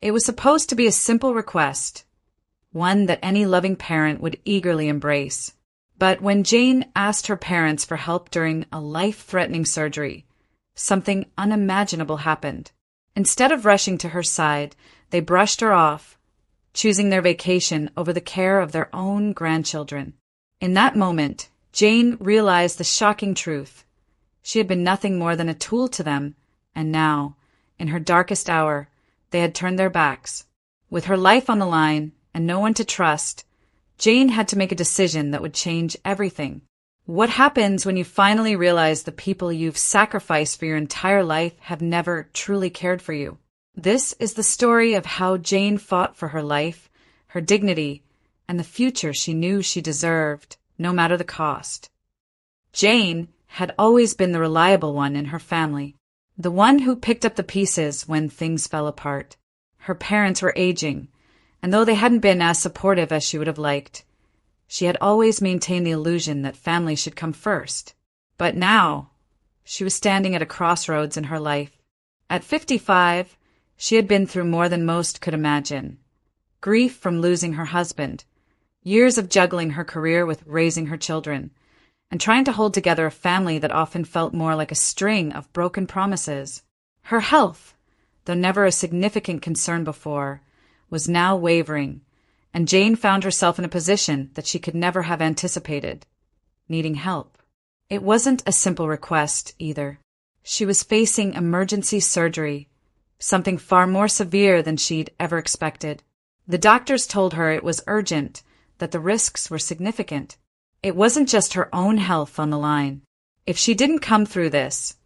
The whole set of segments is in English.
It was supposed to be a simple request, one that any loving parent would eagerly embrace. But when Jane asked her parents for help during a life-threatening surgery, something unimaginable happened. Instead of rushing to her side, they brushed her off, choosing their vacation over the care of their own grandchildren. In that moment, Jane realized the shocking truth. She had been nothing more than a tool to them, and now, in her darkest hour, they had turned their backs. With her life on the line and no one to trust, Jane had to make a decision that would change everything. What happens when you finally realize the people you've sacrificed for your entire life have never truly cared for you? This is the story of how Jane fought for her life, her dignity, and the future she knew she deserved, no matter the cost. Jane had always been the reliable one in her family, the one who picked up the pieces when things fell apart. Her parents were aging, and though they hadn't been as supportive as she would have liked, she had always maintained the illusion that family should come first. But now, she was standing at a crossroads in her life. At 55, she had been through more than most could imagine. Grief from losing her husband, years of juggling her career with raising her children, and trying to hold together a family that often felt more like a string of broken promises. Her health, though never a significant concern before, was now wavering, and Jane found herself in a position that she could never have anticipated, needing help. It wasn't a simple request, either. She was facing emergency surgery, something far more severe than she'd ever expected. The doctors told her it was urgent, that the risks were significant. It wasn't just her own health on the line. If she didn't come through this,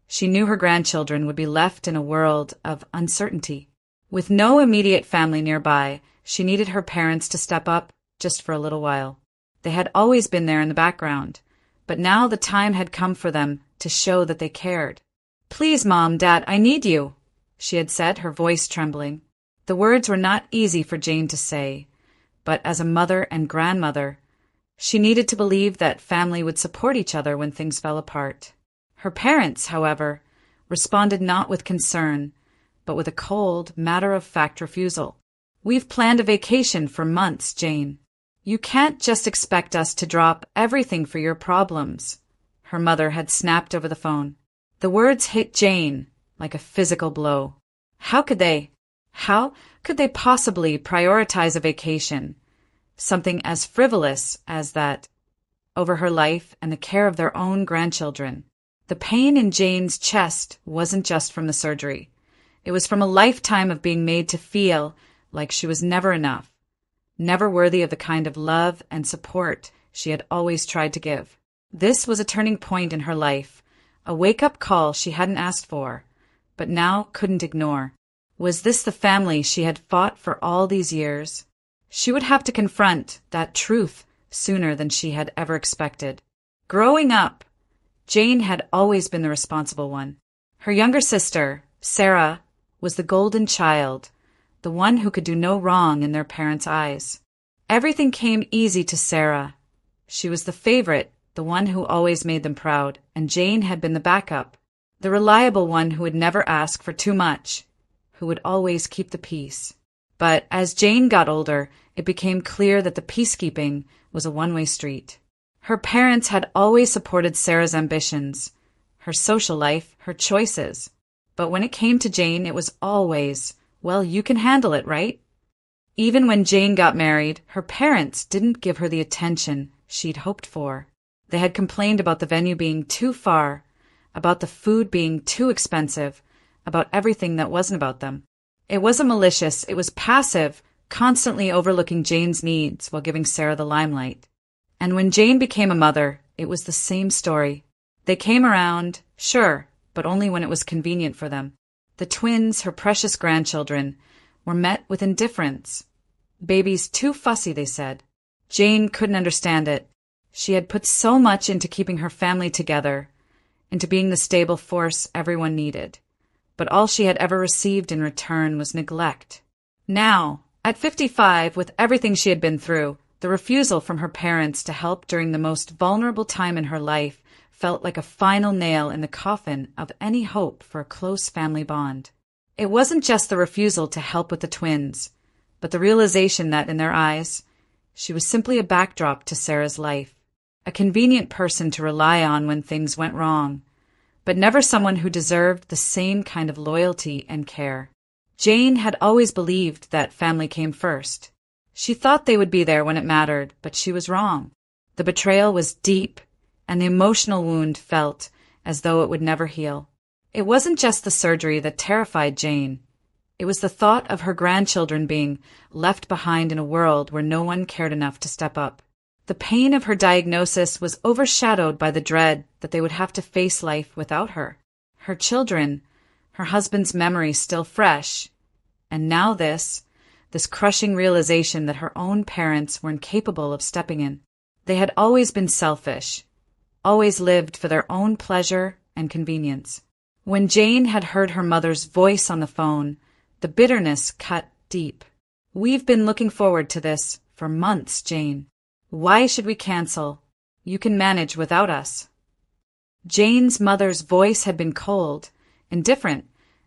she knew her grandchildren would be left in a world of uncertainty. With no immediate family nearby, she needed her parents to step up just for a little while. They had always been there in the background, but now the time had come for them to show that they cared. "Please, Mom, Dad, I need you," she had said, her voice trembling. The words were not easy for Jane to say, but as a mother and grandmother, she needed to believe that family would support each other when things fell apart. Her parents, however, responded not with concern, but with a cold, matter-of-fact refusal. "We've planned a vacation for months, Jane. You can't just expect us to drop everything for your problems," her mother had snapped over the phone. The words hit Jane like a physical blow. How could they possibly prioritize a vacation, something as frivolous as that, over her life and the care of their own grandchildren? The pain in Jane's chest wasn't just from the surgery. It was from a lifetime of being made to feel like she was never enough, never worthy of the kind of love and support she had always tried to give. This was a turning point in her life, a wake-up call she hadn't asked for, but now couldn't ignore. Was this the family she had fought for all these years? She would have to confront that truth sooner than she had ever expected. Growing up, Jane had always been the responsible one. Her younger sister, Sarah, was the golden child, the one who could do no wrong in their parents' eyes. Everything came easy to Sarah. She was the favorite, the one who always made them proud, and Jane had been the backup, the reliable one who would never ask for too much, who would always keep the peace. But as Jane got older, it became clear that the peacekeeping was a one-way street. Her parents had always supported Sarah's ambitions, her social life, her choices. But when it came to Jane, it was always, "Well, you can handle it, right?" Even when Jane got married, her parents didn't give her the attention she'd hoped for. They had complained about the venue being too far, about the food being too expensive, about everything that wasn't about them. It wasn't malicious, it was passive, constantly overlooking Jane's needs while giving Sarah the limelight. And when Jane became a mother, it was the same story. They came around, sure, but only when it was convenient for them. The twins, her precious grandchildren, were met with indifference. "Baby's too fussy," they said. Jane couldn't understand it. She had put so much into keeping her family together, into being the stable force everyone needed. But all she had ever received in return was neglect. Now, at 55, with everything she had been through, the refusal from her parents to help during the most vulnerable time in her life felt like a final nail in the coffin of any hope for a close family bond. It wasn't just the refusal to help with the twins, but the realization that, in their eyes, she was simply a backdrop to Sarah's life, a convenient person to rely on when things went wrong, but never someone who deserved the same kind of loyalty and care. Jane had always believed that family came first. She thought they would be there when it mattered, but she was wrong. The betrayal was deep, and the emotional wound felt as though it would never heal. It wasn't just the surgery that terrified Jane. It was the thought of her grandchildren being left behind in a world where no one cared enough to step up. The pain of her diagnosis was overshadowed by the dread that they would have to face life without her. Her children, her husband's memory still fresh, and now this crushing realization that her own parents were incapable of stepping in. They had always been selfish, always lived for their own pleasure and convenience. When Jane had heard her mother's voice on the phone, the bitterness cut deep. "We've been looking forward to this for months, Jane. Why should we cancel? You can manage without us." Jane's mother's voice had been cold, indifferent,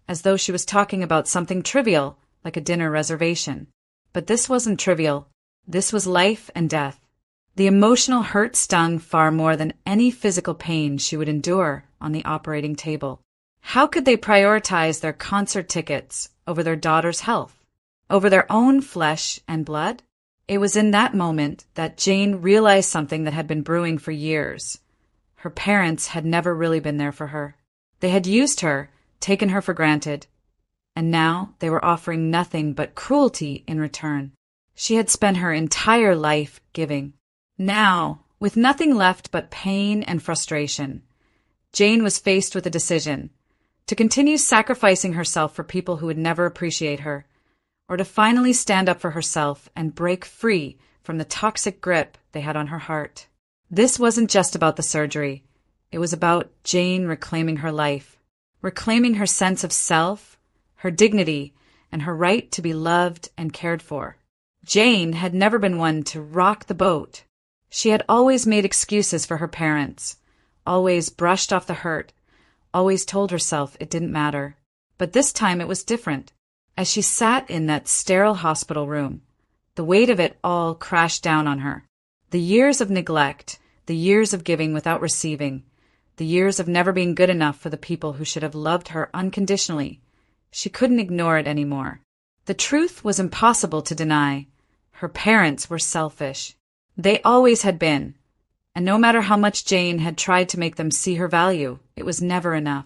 as though she was talking about something trivial, like a dinner reservation. But this wasn't trivial. This was life and death. The emotional hurt stung far more than any physical pain she would endure on the operating table. How could they prioritize their concert tickets over their daughter's health, over their own flesh and blood? It was in that moment that Jane realized something that had been brewing for years. Her parents had never really been there for her. They had used her, taken her for granted, and now they were offering nothing but cruelty in return. She had spent her entire life giving. Now, with nothing left but pain and frustration, Jane was faced with a decision: to continue sacrificing herself for people who would never appreciate her, or to finally stand up for herself and break free from the toxic grip they had on her heart. This wasn't just about the surgery. It was about Jane reclaiming her life, reclaiming her sense of self, her dignity, and her right to be loved and cared for. Jane had never been one to rock the boat. She had always made excuses for her parents, always brushed off the hurt, always told herself it didn't matter. But this time it was different. As she sat in that sterile hospital room, the weight of it all crashed down on her. The years of neglect, the years of giving without receiving, the years of never being good enough for the people who should have loved her unconditionally. She couldn't ignore it anymore. The truth was impossible to deny. Her parents were selfish. They always had been. And no matter how much Jane had tried to make them see her value, it was never enough.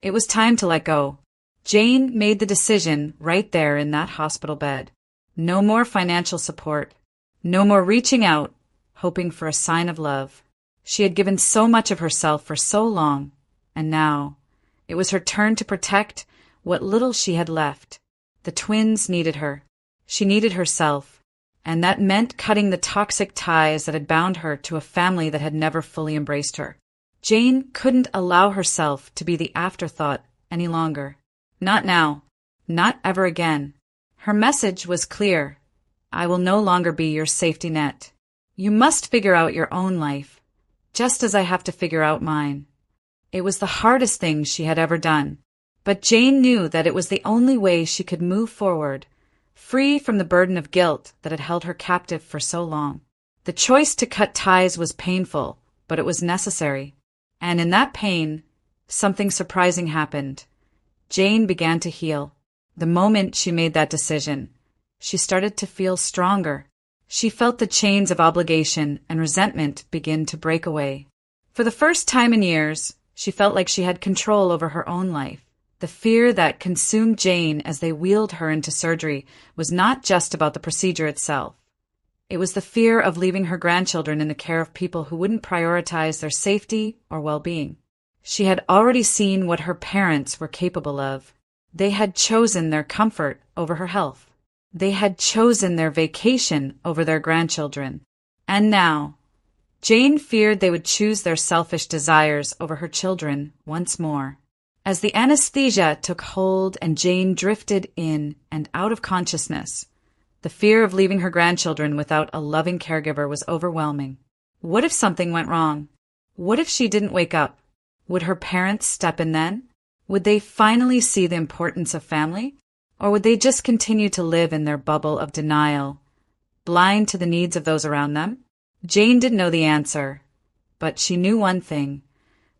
It was time to let go. Jane made the decision right there in that hospital bed. No more financial support. No more reaching out, hoping for a sign of love. She had given so much of herself for so long, and now it was her turn to protect what little she had left. The twins needed her. She needed herself, and that meant cutting the toxic ties that had bound her to a family that had never fully embraced her. Jane couldn't allow herself to be the afterthought any longer. Not now. Not ever again. Her message was clear. I will no longer be your safety net. You must figure out your own life, just as I have to figure out mine. It was the hardest thing she had ever done, but Jane knew that it was the only way she could move forward, free from the burden of guilt that had held her captive for so long. The choice to cut ties was painful, but it was necessary. And in that pain, something surprising happened. Jane began to heal. The moment she made that decision, she started to feel stronger. She felt the chains of obligation and resentment begin to break away. For the first time in years, she felt like she had control over her own life. The fear that consumed Jane as they wheeled her into surgery was not just about the procedure itself. It was the fear of leaving her grandchildren in the care of people who wouldn't prioritize their safety or well-being. She had already seen what her parents were capable of. They had chosen their comfort over her health. They had chosen their vacation over their grandchildren. And now, Jane feared they would choose their selfish desires over her children once more. As the anesthesia took hold and Jane drifted in and out of consciousness, the fear of leaving her grandchildren without a loving caregiver was overwhelming. What if something went wrong? What if she didn't wake up? Would her parents step in then? Would they finally see the importance of family? Or would they just continue to live in their bubble of denial, blind to the needs of those around them? Jane didn't know the answer, but she knew one thing.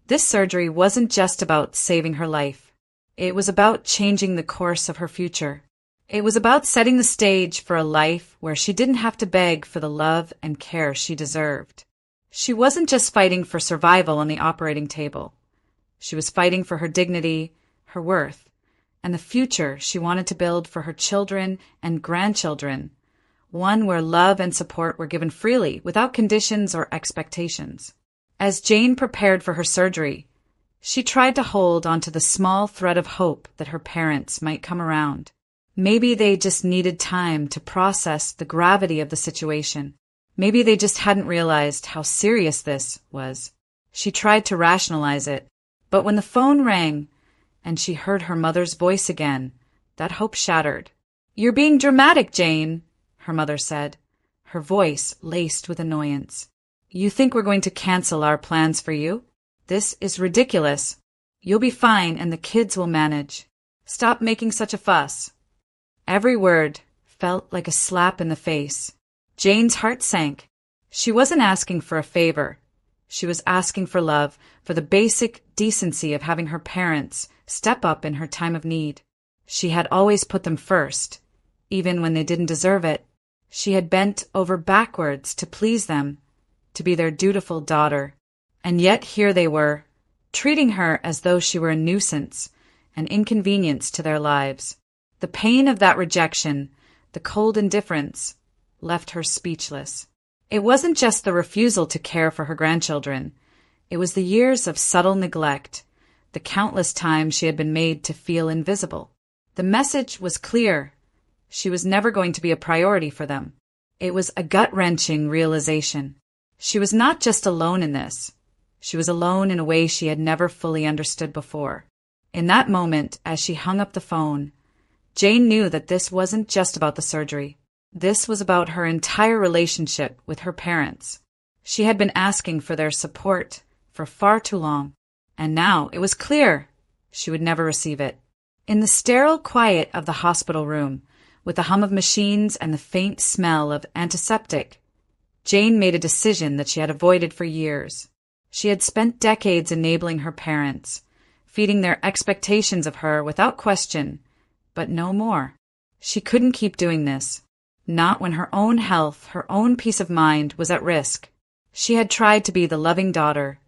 This surgery wasn't just about saving her life. It was about changing the course of her future. It was about setting the stage for a life where she didn't have to beg for the love and care she deserved. She wasn't just fighting for survival on the operating table. She was fighting for her dignity, her worth, and the future she wanted to build for her children and grandchildren, one where love and support were given freely without conditions or expectations. As Jane prepared for her surgery, she tried to hold onto the small thread of hope that her parents might come around. Maybe they just needed time to process the gravity of the situation. Maybe they just hadn't realized how serious this was. She tried to rationalize it, but when the phone rang and she heard her mother's voice again, that hope shattered. "You're being dramatic, Jane," her mother said, her voice laced with annoyance. "You think we're going to cancel our plans for you? This is ridiculous. You'll be fine and the kids will manage. Stop making such a fuss." Every word felt like a slap in the face. Jane's heart sank. She wasn't asking for a favor. She was asking for love, for the basic decency of having her parents step up in her time of need. She had always put them first, even when they didn't deserve it. She had bent over backwards to please them, to be their dutiful daughter. And yet here they were, treating her as though she were a nuisance, an inconvenience to their lives. The pain of that rejection, the cold indifference, left her speechless. It wasn't just the refusal to care for her grandchildren. It was the years of subtle neglect, the countless times she had been made to feel invisible. The message was clear. She was never going to be a priority for them. It was a gut-wrenching realization. She was not just alone in this. She was alone in a way she had never fully understood before. In that moment, as she hung up the phone, Jane knew that this wasn't just about the surgery. This was about her entire relationship with her parents. She had been asking for their support for far too long, and now it was clear she would never receive it. In the sterile quiet of the hospital room, with the hum of machines and the faint smell of antiseptic, Jane made a decision that she had avoided for years. She had spent decades enabling her parents, feeding their expectations of her without question, but no more. She couldn't keep doing this. Not when her own health, her own peace of mind was at risk. She had tried to be the loving daughter,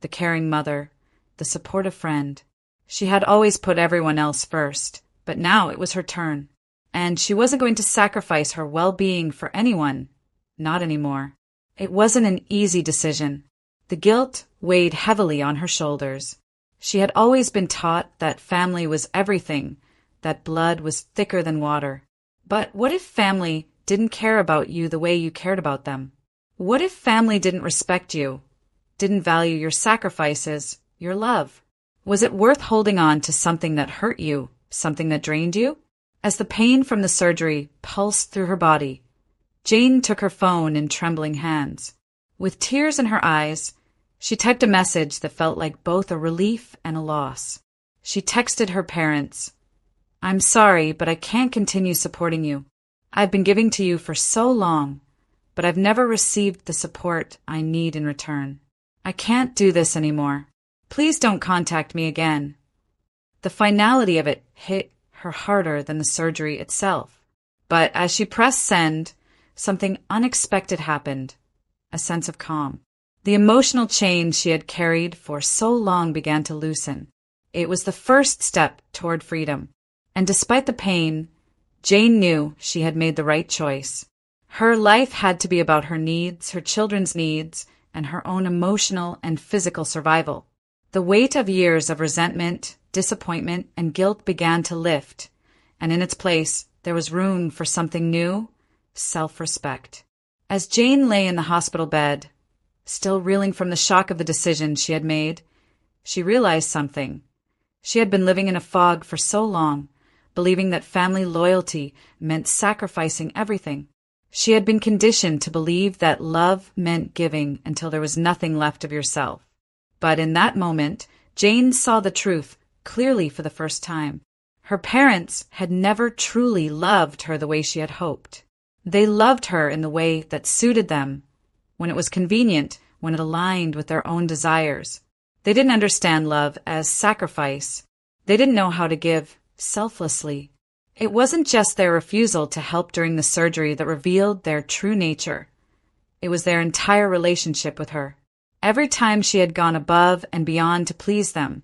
the caring mother, the supportive friend. She had always put everyone else first, but now it was her turn. And she wasn't going to sacrifice her well-being for anyone. Not anymore. It wasn't an easy decision. The guilt weighed heavily on her shoulders. She had always been taught that family was everything, that blood was thicker than water. But what if family didn't care about you the way you cared about them? What if family didn't respect you, didn't value your sacrifices, your love? Was it worth holding on to something that hurt you, something that drained you? As the pain from the surgery pulsed through her body, Jane took her phone in trembling hands. With tears in her eyes, she typed a message that felt like both a relief and a loss. She texted her parents, "I'm sorry, but I can't continue supporting you. I've been giving to you for so long, but I've never received the support I need in return. I can't do this anymore. Please don't contact me again." The finality of it hit her harder than the surgery itself. But as she pressed send, something unexpected happened, a sense of calm. The emotional chain she had carried for so long began to loosen. It was the first step toward freedom. And despite the pain, Jane knew she had made the right choice. Her life had to be about her needs, her children's needs, and her own emotional and physical survival. The weight of years of resentment, disappointment, and guilt began to lift, and in its place, there was room for something new, self-respect. As Jane lay in the hospital bed, still reeling from the shock of the decision she had made, she realized something. She had been living in a fog for so long, believing that family loyalty meant sacrificing everything. She had been conditioned to believe that love meant giving until there was nothing left of yourself. But in that moment, Jane saw the truth clearly for the first time. Her parents had never truly loved her the way she had hoped. They loved her in the way that suited them, when it was convenient, when it aligned with their own desires. They didn't understand love as sacrifice. They didn't know how to give selflessly. It wasn't just their refusal to help during the surgery that revealed their true nature. It was their entire relationship with her. Every time she had gone above and beyond to please them,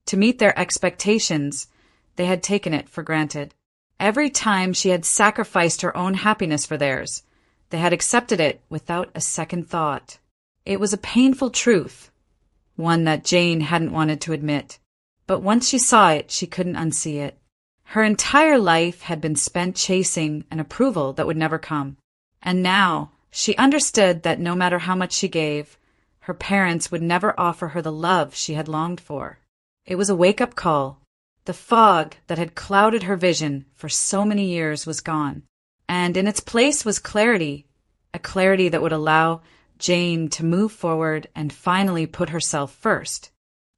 to meet their expectations, they had taken it for granted. Every time she had sacrificed her own happiness for theirs, they had accepted it without a second thought. It was a painful truth, one that Jane hadn't wanted to admit. But once she saw it, she couldn't unsee it. Her entire life had been spent chasing an approval that would never come. And now she understood that no matter how much she gave, her parents would never offer her the love she had longed for. It was a wake-up call. The fog that had clouded her vision for so many years was gone, and in its place was clarity, a clarity that would allow Jane to move forward and finally put herself first.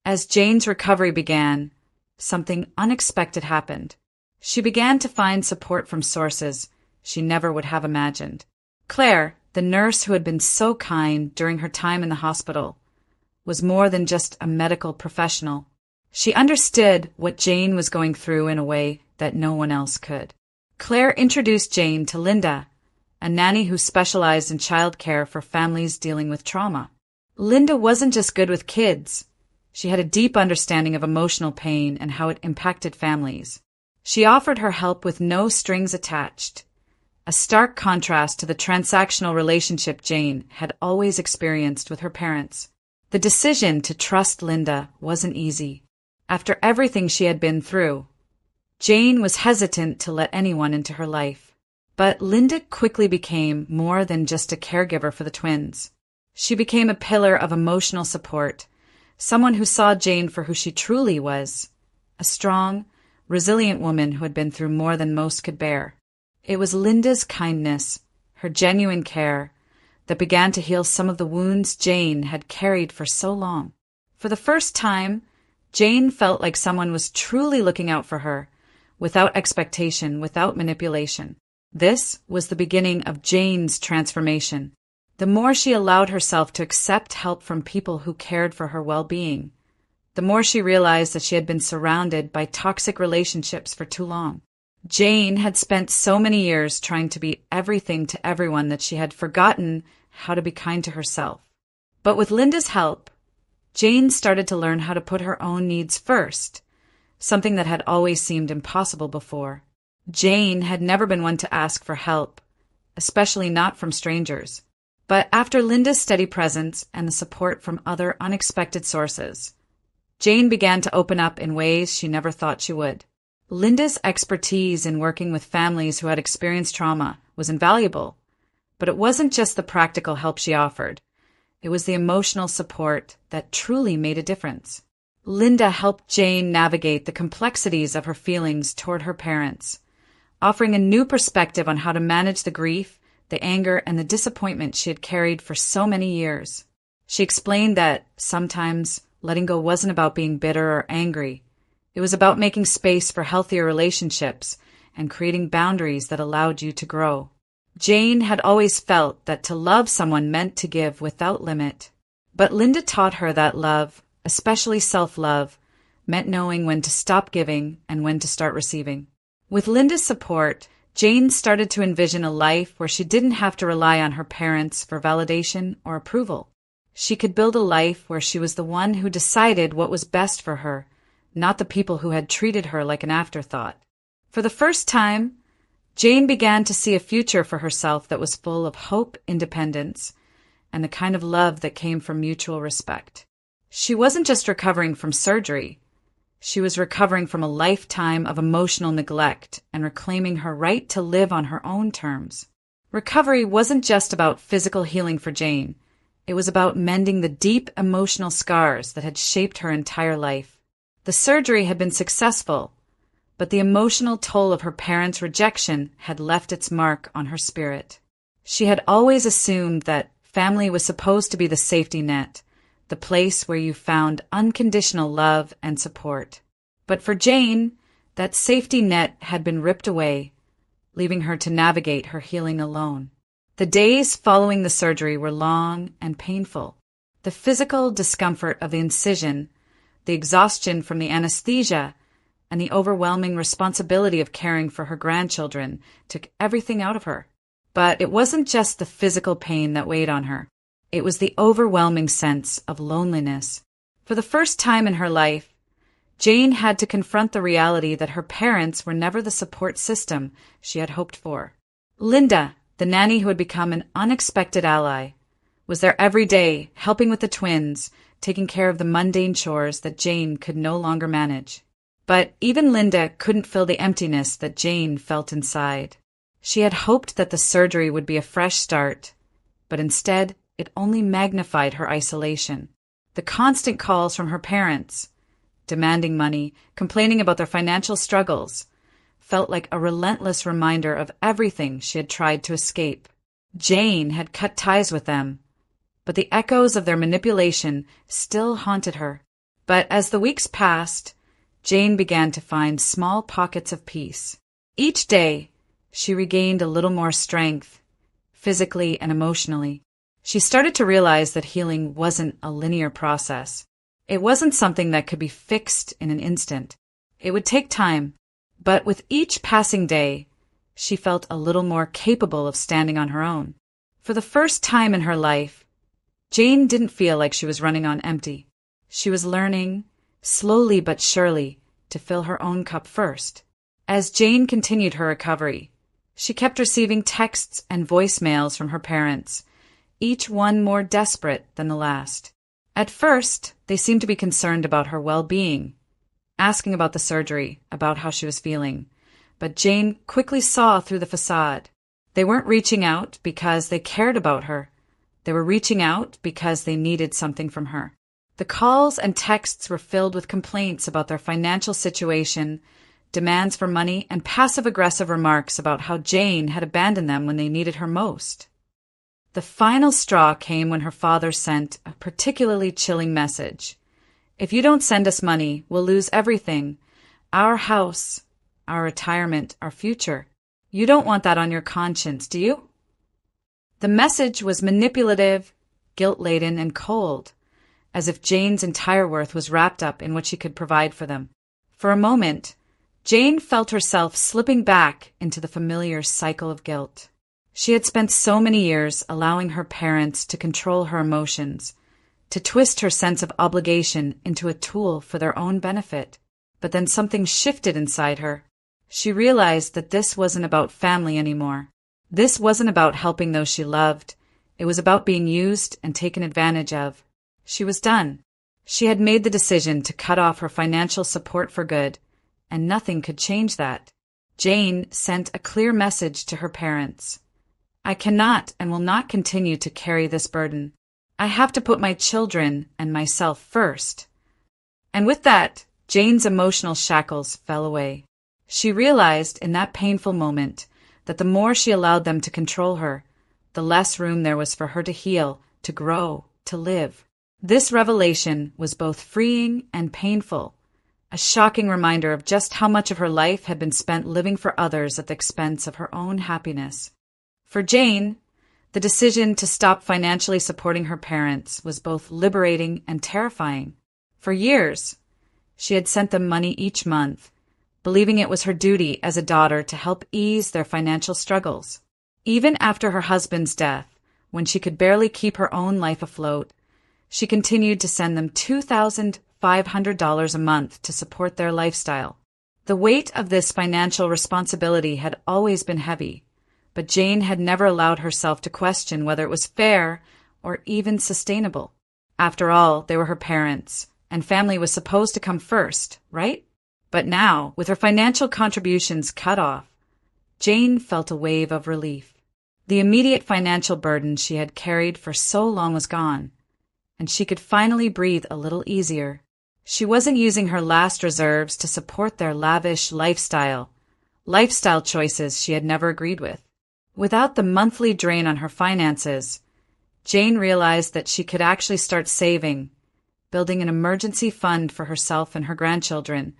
As Jane's recovery began, something unexpected happened. She began to find support from sources she never would have imagined. Claire, the nurse who had been so kind during her time in the hospital, was more than just a medical professional. She understood what Jane was going through in a way that no one else could. Claire introduced Jane to Linda, a nanny who specialized in childcare for families dealing with trauma. Linda wasn't just good with kids. She had a deep understanding of emotional pain and how it impacted families. She offered her help with no strings attached, a stark contrast to the transactional relationship Jane had always experienced with her parents. The decision to trust Linda wasn't easy. After everything she had been through, Jane was hesitant to let anyone into her life. But Linda quickly became more than just a caregiver for the twins. She became a pillar of emotional support, someone who saw Jane for who she truly was, a strong, resilient woman who had been through more than most could bear. It was Linda's kindness, her genuine care, that began to heal some of the wounds Jane had carried for so long. For the first time, Jane felt like someone was truly looking out for her, without expectation, without manipulation. This was the beginning of Jane's transformation. The more she allowed herself to accept help from people who cared for her well-being, the more she realized that she had been surrounded by toxic relationships for too long. Jane had spent so many years trying to be everything to everyone that she had forgotten how to be kind to herself. But with Linda's help, Jane started to learn how to put her own needs first, something that had always seemed impossible before. Jane had never been one to ask for help, especially not from strangers. But after Linda's steady presence and the support from other unexpected sources, Jane began to open up in ways she never thought she would. Linda's expertise in working with families who had experienced trauma was invaluable, but it wasn't just the practical help she offered. It was the emotional support that truly made a difference. Linda helped Jane navigate the complexities of her feelings toward her parents, offering a new perspective on how to manage the grief, the anger, and the disappointment she had carried for so many years. She explained that sometimes letting go wasn't about being bitter or angry. It was about making space for healthier relationships and creating boundaries that allowed you to grow. Jane had always felt that to love someone meant to give without limit. But Linda taught her that love, especially self-love, meant knowing when to stop giving and when to start receiving. With Linda's support, Jane started to envision a life where she didn't have to rely on her parents for validation or approval. She could build a life where she was the one who decided what was best for her, not the people who had treated her like an afterthought. For the first time, Jane began to see a future for herself that was full of hope, independence, and the kind of love that came from mutual respect. She wasn't just recovering from surgery. She was recovering from a lifetime of emotional neglect and reclaiming her right to live on her own terms. Recovery wasn't just about physical healing for Jane. It was about mending the deep emotional scars that had shaped her entire life. The surgery had been successful, but the emotional toll of her parents' rejection had left its mark on her spirit. She had always assumed that family was supposed to be the safety net, the place where you found unconditional love and support. But for Jane, that safety net had been ripped away, leaving her to navigate her healing alone. The days following the surgery were long and painful. The physical discomfort of the incision, the exhaustion from the anesthesia, and the overwhelming responsibility of caring for her grandchildren took everything out of her. But it wasn't just the physical pain that weighed on her. It was the overwhelming sense of loneliness. For the first time in her life, Jane had to confront the reality that her parents were never the support system she had hoped for. Linda, the nanny who had become an unexpected ally, was there every day, helping with the twins, taking care of the mundane chores that Jane could no longer manage. But even Linda couldn't fill the emptiness that Jane felt inside. She had hoped that the surgery would be a fresh start, but instead it only magnified her isolation. The constant calls from her parents, demanding money, complaining about their financial struggles, felt like a relentless reminder of everything she had tried to escape. Jane had cut ties with them, but the echoes of their manipulation still haunted her. But as the weeks passed, Jane began to find small pockets of peace. Each day, she regained a little more strength, physically and emotionally. She started to realize that healing wasn't a linear process. It wasn't something that could be fixed in an instant. It would take time, but with each passing day, she felt a little more capable of standing on her own. For the first time in her life, Jane didn't feel like she was running on empty. She was learning, slowly but surely, to fill her own cup first. As Jane continued her recovery, she kept receiving texts and voicemails from her parents, each one more desperate than the last. At first, they seemed to be concerned about her well-being, asking about the surgery, about how she was feeling. But Jane quickly saw through the facade. They weren't reaching out because they cared about her. They were reaching out because they needed something from her. The calls and texts were filled with complaints about their financial situation, demands for money, and passive-aggressive remarks about how Jane had abandoned them when they needed her most. The final straw came when her father sent a particularly chilling message. "If you don't send us money, we'll lose everything. Our house, our retirement, our future. You don't want that on your conscience, do you?" The message was manipulative, guilt-laden, and cold, as if Jane's entire worth was wrapped up in what she could provide for them. For a moment, Jane felt herself slipping back into the familiar cycle of guilt. She had spent so many years allowing her parents to control her emotions, to twist her sense of obligation into a tool for their own benefit. But then something shifted inside her. She realized that this wasn't about family anymore. This wasn't about helping those she loved. It was about being used and taken advantage of. She was done. She had made the decision to cut off her financial support for good, and nothing could change that. Jane sent a clear message to her parents. "I cannot and will not continue to carry this burden. I have to put my children and myself first." And with that, Jane's emotional shackles fell away. She realized in that painful moment that the more she allowed them to control her, the less room there was for her to heal, to grow, to live. This revelation was both freeing and painful, a shocking reminder of just how much of her life had been spent living for others at the expense of her own happiness. For Jane, the decision to stop financially supporting her parents was both liberating and terrifying. For years, she had sent them money each month, believing it was her duty as a daughter to help ease their financial struggles. Even after her husband's death, when she could barely keep her own life afloat, she continued to send them $2,500 a month to support their lifestyle. The weight of this financial responsibility had always been heavy, but Jane had never allowed herself to question whether it was fair or even sustainable. After all, they were her parents, and family was supposed to come first, right? But now, with her financial contributions cut off, Jane felt a wave of relief. The immediate financial burden she had carried for so long was gone, and she could finally breathe a little easier. She wasn't using her last reserves to support their lavish lifestyle choices she had never agreed with. Without the monthly drain on her finances, Jane realized that she could actually start saving, building an emergency fund for herself and her grandchildren,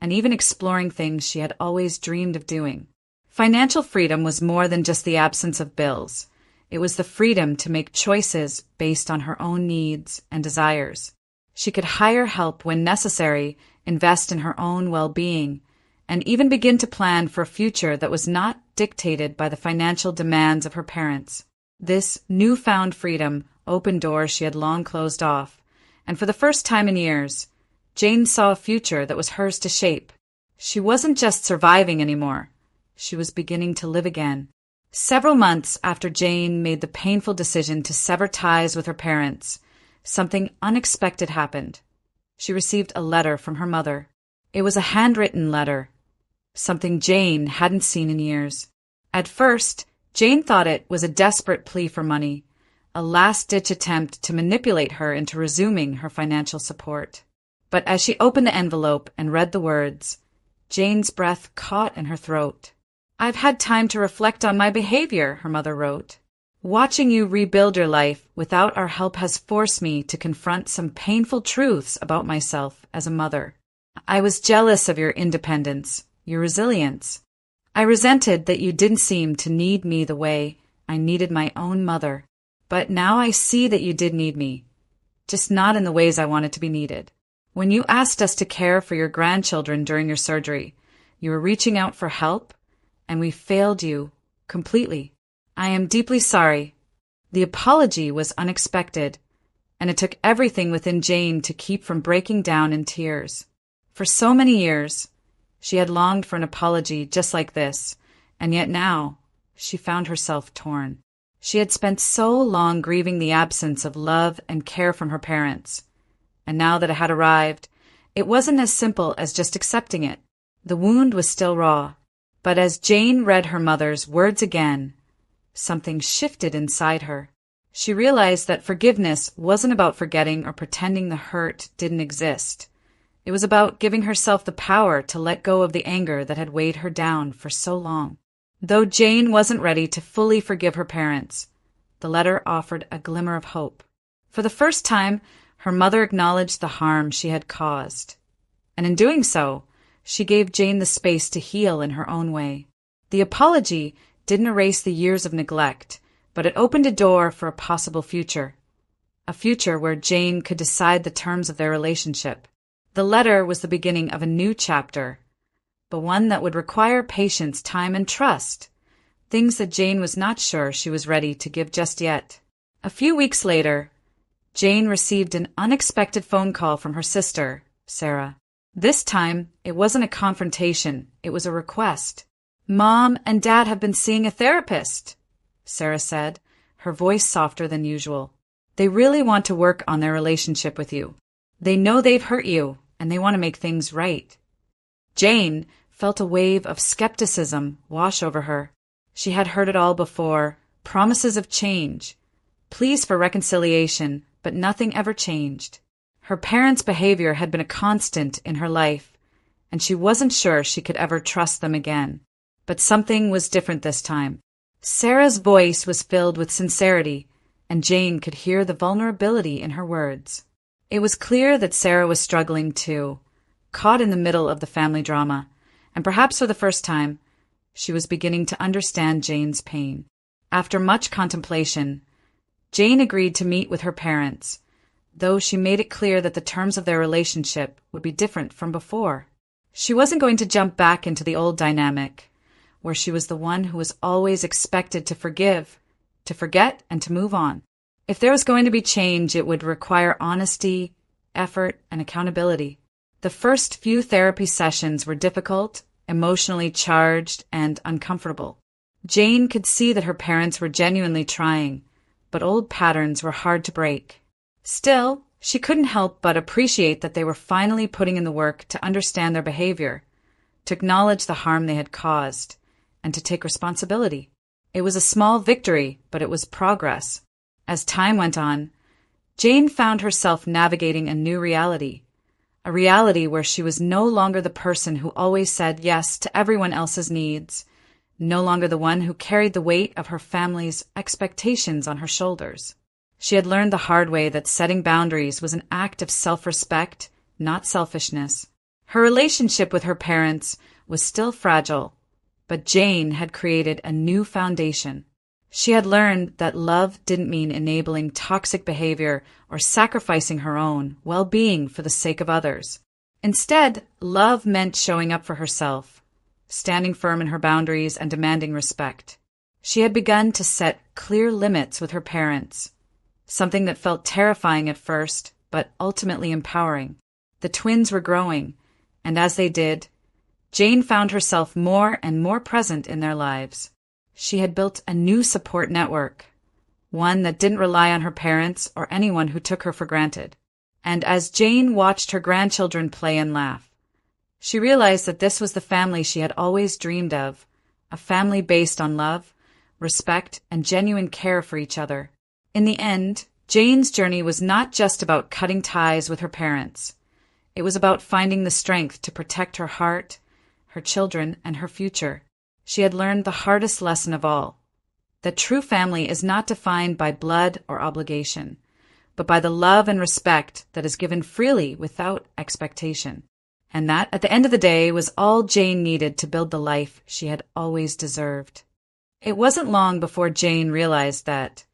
and even exploring things she had always dreamed of doing. Financial freedom was more than just the absence of bills. It was the freedom to make choices based on her own needs and desires. She could hire help when necessary, invest in her own well-being, and even begin to plan for a future that was not dictated by the financial demands of her parents. This newfound freedom opened doors she had long closed off, and for the first time in years, Jane saw a future that was hers to shape. She wasn't just surviving anymore. She was beginning to live again. Several months after Jane made the painful decision to sever ties with her parents, something unexpected happened. She received a letter from her mother. It was a handwritten letter, something Jane hadn't seen in years. At first, Jane thought it was a desperate plea for money, a last-ditch attempt to manipulate her into resuming her financial support. But as she opened the envelope and read the words, Jane's breath caught in her throat. "I've had time to reflect on my behavior," her mother wrote. "Watching you rebuild your life without our help has forced me to confront some painful truths about myself as a mother. I was jealous of your independence, your resilience. I resented that you didn't seem to need me the way I needed my own mother. But now I see that you did need me, just not in the ways I wanted to be needed. When you asked us to care for your grandchildren during your surgery, you were reaching out for help, and we failed you completely. I am deeply sorry." The apology was unexpected, and it took everything within Jane to keep from breaking down in tears. For so many years, she had longed for an apology just like this, and yet now she found herself torn. She had spent so long grieving the absence of love and care from her parents, and now that it had arrived, it wasn't as simple as just accepting it. The wound was still raw, but as Jane read her mother's words again, something shifted inside her. She realized that forgiveness wasn't about forgetting or pretending the hurt didn't exist. It was about giving herself the power to let go of the anger that had weighed her down for so long. Though Jane wasn't ready to fully forgive her parents, the letter offered a glimmer of hope. For the first time, her mother acknowledged the harm she had caused, and in doing so, she gave Jane the space to heal in her own way. The apology didn't erase the years of neglect, but it opened a door for a possible future. A future where Jane could decide the terms of their relationship. The letter was the beginning of a new chapter, but one that would require patience, time, and trust, things that Jane was not sure she was ready to give just yet. A few weeks later, Jane received an unexpected phone call from her sister, Sarah. This time, it wasn't a confrontation, it was a request. "Mom and Dad have been seeing a therapist," Sarah said, her voice softer than usual. "They really want to work on their relationship with you. They know they've hurt you, and they want to make things right." Jane felt a wave of skepticism wash over her. She had heard it all before, promises of change, pleas for reconciliation, but nothing ever changed. Her parents' behavior had been a constant in her life, and she wasn't sure she could ever trust them again. But something was different this time. Sarah's voice was filled with sincerity, and Jane could hear the vulnerability in her words. It was clear that Sarah was struggling too, caught in the middle of the family drama, and perhaps for the first time, she was beginning to understand Jane's pain. After much contemplation, Jane agreed to meet with her parents, though she made it clear that the terms of their relationship would be different from before. She wasn't going to jump back into the old dynamic, where she was the one who was always expected to forgive, to forget, and to move on. If there was going to be change, it would require honesty, effort, and accountability. The first few therapy sessions were difficult, emotionally charged, and uncomfortable. Jane could see that her parents were genuinely trying, but old patterns were hard to break. Still, she couldn't help but appreciate that they were finally putting in the work to understand their behavior, to acknowledge the harm they had caused, and to take responsibility. It was a small victory, but it was progress. As time went on, Jane found herself navigating a new reality, a reality where she was no longer the person who always said yes to everyone else's needs, no longer the one who carried the weight of her family's expectations on her shoulders. She had learned the hard way that setting boundaries was an act of self-respect, not selfishness. Her relationship with her parents was still fragile, but Jane had created a new foundation. She had learned that love didn't mean enabling toxic behavior or sacrificing her own well-being for the sake of others. Instead, love meant showing up for herself, standing firm in her boundaries and demanding respect. She had begun to set clear limits with her parents, something that felt terrifying at first, but ultimately empowering. The twins were growing, and as they did, Jane found herself more and more present in their lives. She had built a new support network, one that didn't rely on her parents or anyone who took her for granted. And as Jane watched her grandchildren play and laugh, she realized that this was the family she had always dreamed of, a family based on love, respect, and genuine care for each other. In the end, Jane's journey was not just about cutting ties with her parents. It was about finding the strength to protect her heart, her children, and her future. She had learned the hardest lesson of all, that true family is not defined by blood or obligation, but by the love and respect that is given freely without expectation. And that, at the end of the day, was all Jane needed to build the life she had always deserved. It wasn't long before Jane realized that,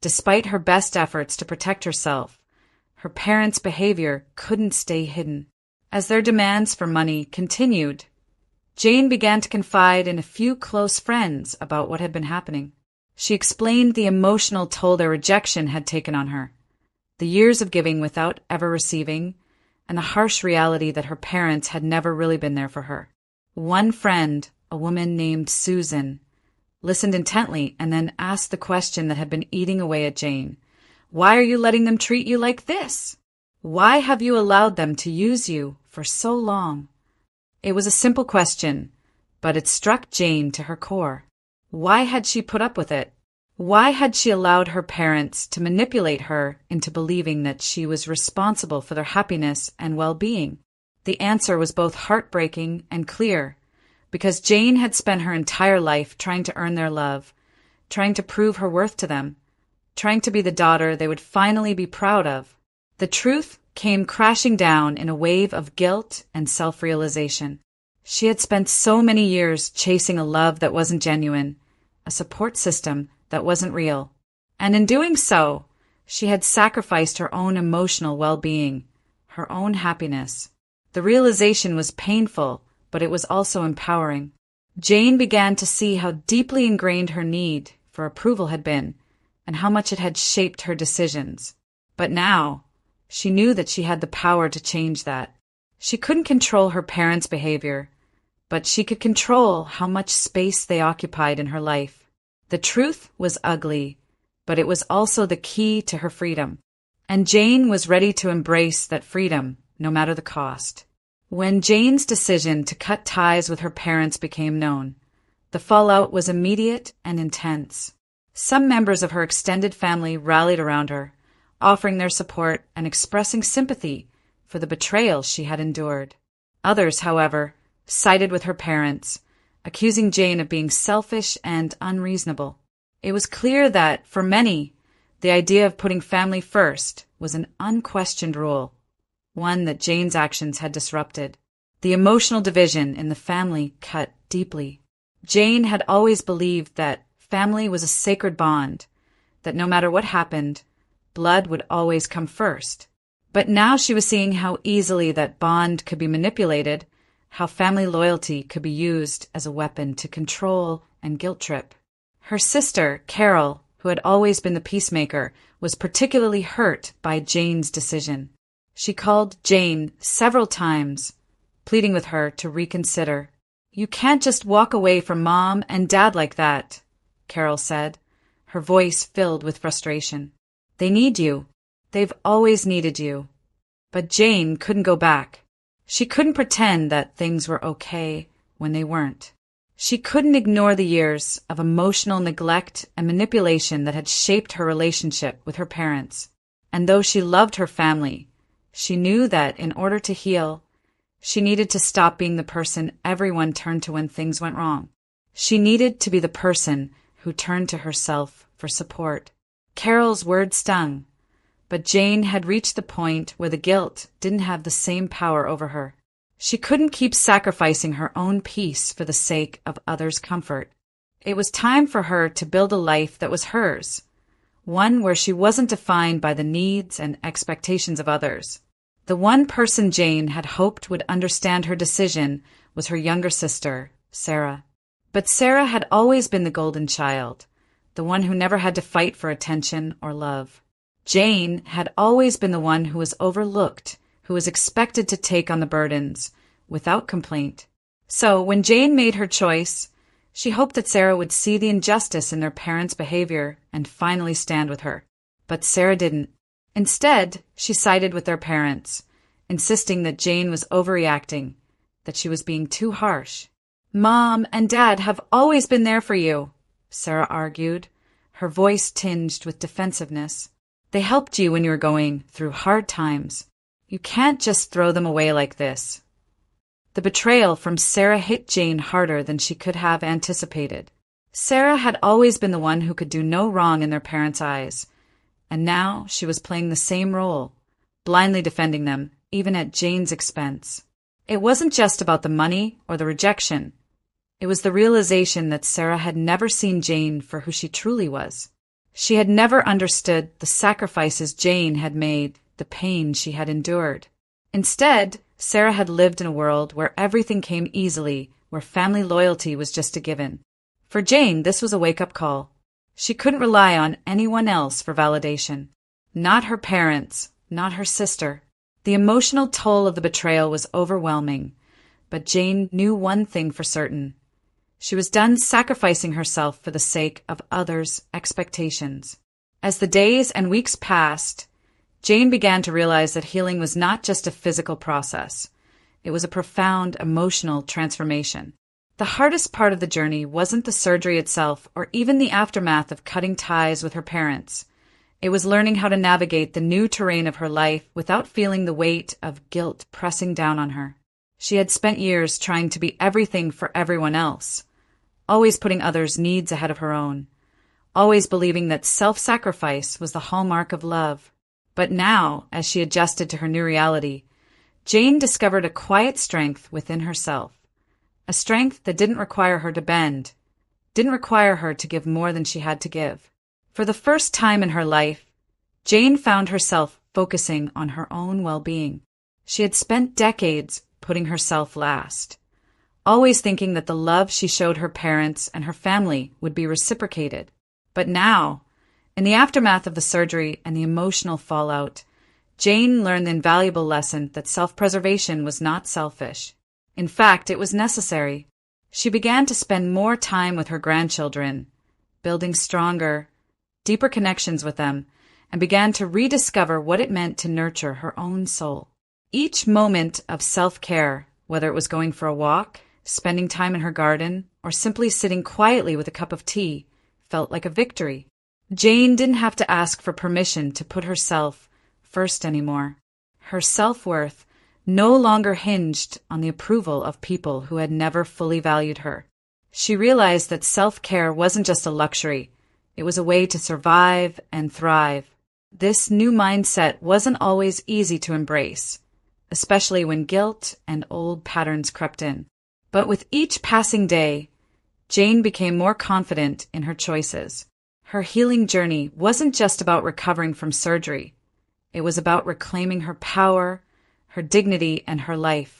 despite her best efforts to protect herself, her parents' behavior couldn't stay hidden. As their demands for money continued, Jane began to confide in a few close friends about what had been happening. She explained the emotional toll their rejection had taken on her, the years of giving without ever receiving, and the harsh reality that her parents had never really been there for her. One friend, a woman named Susan, listened intently and then asked the question that had been eating away at Jane. Why are you letting them treat you like this? Why have you allowed them to use you for so long? It was a simple question, but it struck Jane to her core. Why had she put up with it? Why had she allowed her parents to manipulate her into believing that she was responsible for their happiness and well-being? The answer was both heartbreaking and clear, because Jane had spent her entire life trying to earn their love, trying to prove her worth to them, trying to be the daughter they would finally be proud of. The truth came crashing down in a wave of guilt and self-realization. She had spent so many years chasing a love that wasn't genuine, a support system that wasn't real. And in doing so, she had sacrificed her own emotional well-being, her own happiness. The realization was painful, but it was also empowering. Jane began to see how deeply ingrained her need for approval had been, and how much it had shaped her decisions. But now, she knew that she had the power to change that. She couldn't control her parents' behavior, but she could control how much space they occupied in her life. The truth was ugly, but it was also the key to her freedom. And Jane was ready to embrace that freedom, no matter the cost. When Jane's decision to cut ties with her parents became known, the fallout was immediate and intense. Some members of her extended family rallied around her, offering their support and expressing sympathy for the betrayal she had endured. Others, however, sided with her parents, accusing Jane of being selfish and unreasonable. It was clear that, for many, the idea of putting family first was an unquestioned rule, one that Jane's actions had disrupted. The emotional division in the family cut deeply. Jane had always believed that family was a sacred bond, that no matter what happened, blood would always come first. But now she was seeing how easily that bond could be manipulated, how family loyalty could be used as a weapon to control and guilt trip. Her sister, Carol, who had always been the peacemaker, was particularly hurt by Jane's decision. She called Jane several times, pleading with her to reconsider. "You can't just walk away from Mom and Dad like that," Carol said, her voice filled with frustration. "They need you. They've always needed you." But Jane couldn't go back. She couldn't pretend that things were okay when they weren't. She couldn't ignore the years of emotional neglect and manipulation that had shaped her relationship with her parents. And though she loved her family, she knew that in order to heal, she needed to stop being the person everyone turned to when things went wrong. She needed to be the person who turned to herself for support. Carol's words stung, but Jane had reached the point where the guilt didn't have the same power over her. She couldn't keep sacrificing her own peace for the sake of others' comfort. It was time for her to build a life that was hers, one where she wasn't defined by the needs and expectations of others. The one person Jane had hoped would understand her decision was her younger sister, Sarah. But Sarah had always been the golden child, the one who never had to fight for attention or love. Jane had always been the one who was overlooked, who was expected to take on the burdens, without complaint. So when Jane made her choice, she hoped that Sarah would see the injustice in their parents' behavior and finally stand with her. But Sarah didn't. Instead, she sided with their parents, insisting that Jane was overreacting, that she was being too harsh. "Mom and Dad have always been there for you," Sarah argued, her voice tinged with defensiveness. "They helped you when you were going through hard times. You can't just throw them away like this." The betrayal from Sarah hit Jane harder than she could have anticipated. Sarah had always been the one who could do no wrong in their parents' eyes, and now she was playing the same role, blindly defending them, even at Jane's expense. It wasn't just about the money or the rejection. It was the realization that Sarah had never seen Jane for who she truly was. She had never understood the sacrifices Jane had made, the pain she had endured. Instead, Sarah had lived in a world where everything came easily, where family loyalty was just a given. For Jane, this was a wake-up call. She couldn't rely on anyone else for validation. Not her parents, not her sister. The emotional toll of the betrayal was overwhelming, but Jane knew one thing for certain. She was done sacrificing herself for the sake of others' expectations. As the days and weeks passed, Jane began to realize that healing was not just a physical process. It was a profound emotional transformation. The hardest part of the journey wasn't the surgery itself or even the aftermath of cutting ties with her parents. It was learning how to navigate the new terrain of her life without feeling the weight of guilt pressing down on her. She had spent years trying to be everything for everyone else, always putting others' needs ahead of her own, always believing that self-sacrifice was the hallmark of love. But now, as she adjusted to her new reality, Jane discovered a quiet strength within herself, a strength that didn't require her to bend, didn't require her to give more than she had to give. For the first time in her life, Jane found herself focusing on her own well-being. She had spent decades putting herself last, always thinking that the love she showed her parents and her family would be reciprocated. But now, in the aftermath of the surgery and the emotional fallout, Jane learned the invaluable lesson that self-preservation was not selfish. In fact, it was necessary. She began to spend more time with her grandchildren, building stronger, deeper connections with them, and began to rediscover what it meant to nurture her own soul. Each moment of self-care, whether it was going for a walk, spending time in her garden, or simply sitting quietly with a cup of tea, felt like a victory. Jane didn't have to ask for permission to put herself first anymore. Her self-worth no longer hinged on the approval of people who had never fully valued her. She realized that self-care wasn't just a luxury. It was a way to survive and thrive. This new mindset wasn't always easy to embrace, especially when guilt and old patterns crept in. But with each passing day, Jane became more confident in her choices. Her healing journey wasn't just about recovering from surgery. It was about reclaiming her power, her dignity, and her life.